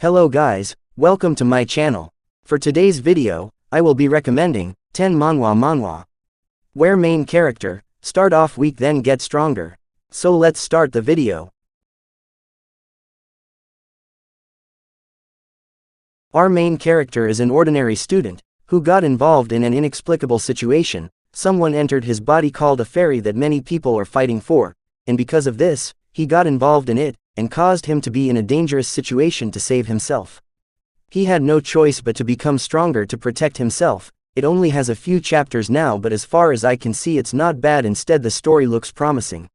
Hello guys, welcome to my channel. For today's video, I will be recommending 10 Manhwa, where main character start off weak then get stronger. So let's start the video. Our main character is an ordinary student who got involved in an inexplicable situation. Someone entered his body called a fairy that many people are fighting for, and because of this, he got involved in it and caused him to be in a dangerous situation to save himself. He had no choice but to become stronger to protect himself. It only has a few chapters now, but as far as I can see it's not bad. Instead, the story looks promising.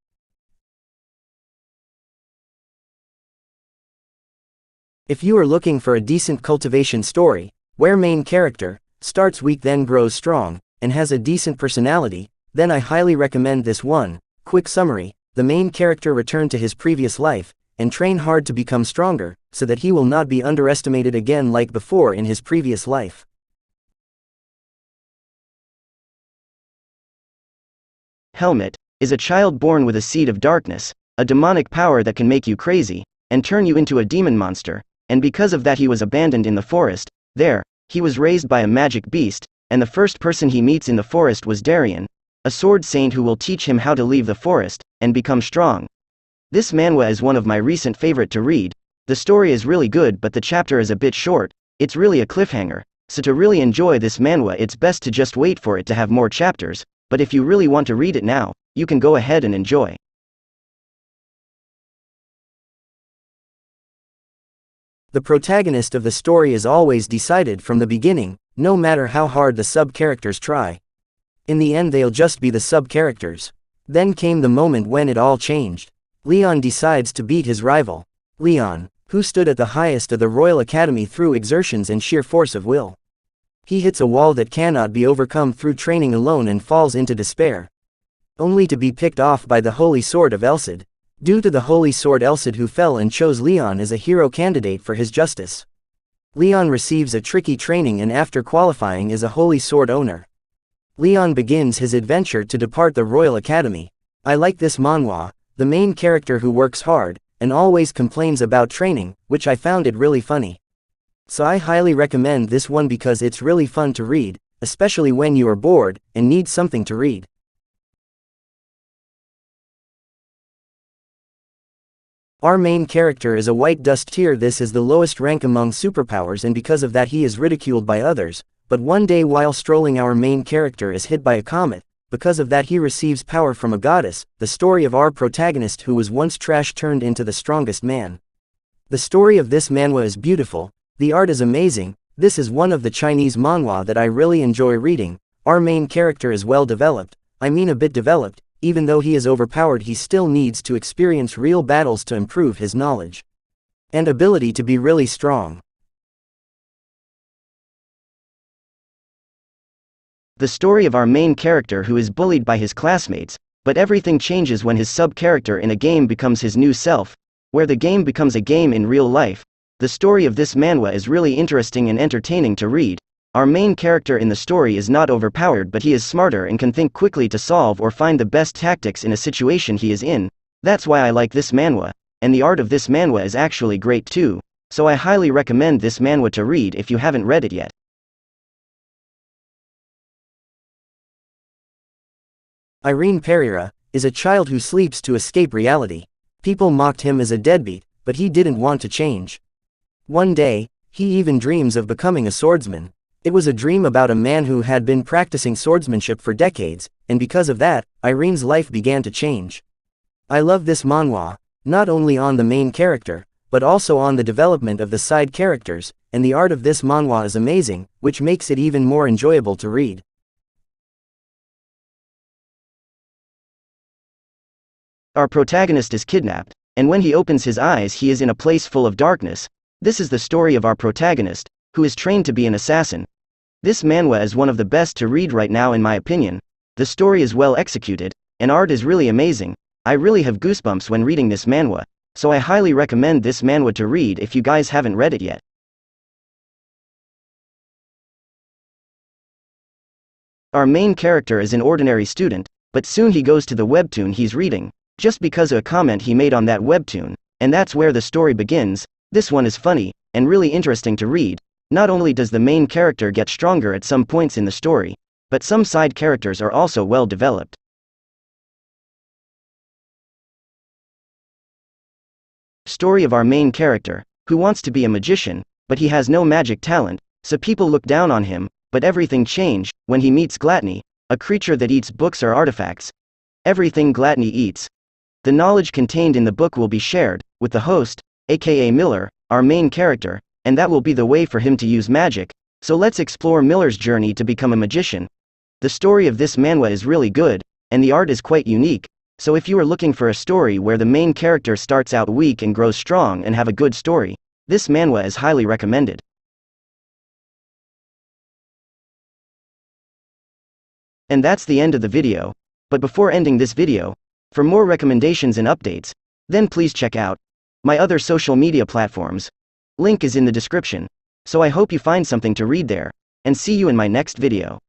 If you are looking for a decent cultivation story, where main character starts weak then grows strong, and has a decent personality, then I highly recommend this one. Quick summary: the main character returned to his previous life, and train hard to become stronger, so that he will not be underestimated again like before in his previous life. Helmet is a child born with a seed of darkness, a demonic power that can make you crazy, and turn you into a demon monster, and because of that he was abandoned in the forest. There, he was raised by a magic beast, and the first person he meets in the forest was Darien, a sword saint who will teach him how to leave the forest and become strong. This manhwa is one of my recent favorite to read. The story is really good but the chapter is a bit short. It's really a cliffhanger, so to really enjoy this manhwa it's best to just wait for it to have more chapters, but if you really want to read it now, you can go ahead and enjoy. The protagonist of the story is always decided from the beginning, no matter how hard the sub-characters try. In the end they'll just be the sub-characters. Then came the moment when it all changed. Leon decides to beat his rival. Leon, who stood at the highest of the Royal Academy through exertions and sheer force of will. He hits a wall that cannot be overcome through training alone and falls into despair, only to be picked off by the Holy Sword of Elcid. Due to the Holy Sword, Elcid who fell and chose Leon as a hero candidate for his justice. Leon receives a tricky training and after qualifying is a Holy Sword owner. Leon begins his adventure to depart the Royal Academy. I like this manhwa, the main character who works hard, and always complains about training, which I found it really funny. So I highly recommend this one because it's really fun to read, especially when you are bored and need something to read. Our main character is a white dust tier. This is the lowest rank among superpowers and because of that he is ridiculed by others, but one day while strolling our main character is hit by a comet. Because of that he receives power from a goddess. The story of our protagonist who was once trash turned into the strongest man. The story of this manhwa is beautiful, the art is amazing. This is one of the Chinese manhwa that I really enjoy reading. Our main character is well developed, I mean a bit developed. Even though he is overpowered he still needs to experience real battles to improve his knowledge and ability to be really strong. The story of our main character who is bullied by his classmates, but everything changes when his sub-character in a game becomes his new self, where the game becomes a game in real life. The story of this manhwa is really interesting and entertaining to read. Our main character in the story is not overpowered but he is smarter and can think quickly to solve or find the best tactics in a situation he is in. That's why I like this manhwa, and the art of this manhwa is actually great too, so I highly recommend this manhwa to read if you haven't read it yet. Irene Pereira is a child who sleeps to escape reality. People mocked him as a deadbeat, but he didn't want to change. One day, he even dreams of becoming a swordsman. It was a dream about a man who had been practicing swordsmanship for decades, and because of that, Irene's life began to change. I love this manhwa, not only on the main character, but also on the development of the side characters, and the art of this manhwa is amazing, which makes it even more enjoyable to read. Our protagonist is kidnapped, and when he opens his eyes he is in a place full of darkness. This is the story of our protagonist, who is trained to be an assassin. This manhwa is one of the best to read right now in my opinion. The story is well executed, and art is really amazing. I really have goosebumps when reading this manhwa, so I highly recommend this manhwa to read if you guys haven't read it yet. Our main character is an ordinary student, but soon he goes to the webtoon he's reading, just because of a comment he made on that webtoon, and that's where the story begins. This one is funny, and really interesting to read. Not only does the main character get stronger at some points in the story, but some side characters are also well developed. Story of our main character, who wants to be a magician, but he has no magic talent, so people look down on him, but everything change when he meets Gluttony, a creature that eats books or artifacts. Everything Gluttony eats. The knowledge contained in the book will be shared with the host, aka Miller, our main character, and that will be the way for him to use magic. So let's explore Miller's journey to become a magician. The story of this manhwa is really good, and the art is quite unique, so if you are looking for a story where the main character starts out weak and grows strong and have a good story, this manhwa is highly recommended. And that's the end of the video. But before ending this video, for more recommendations and updates, then please check out my other social media platforms. Link is in the description. So I hope you find something to read there, and see you in my next video.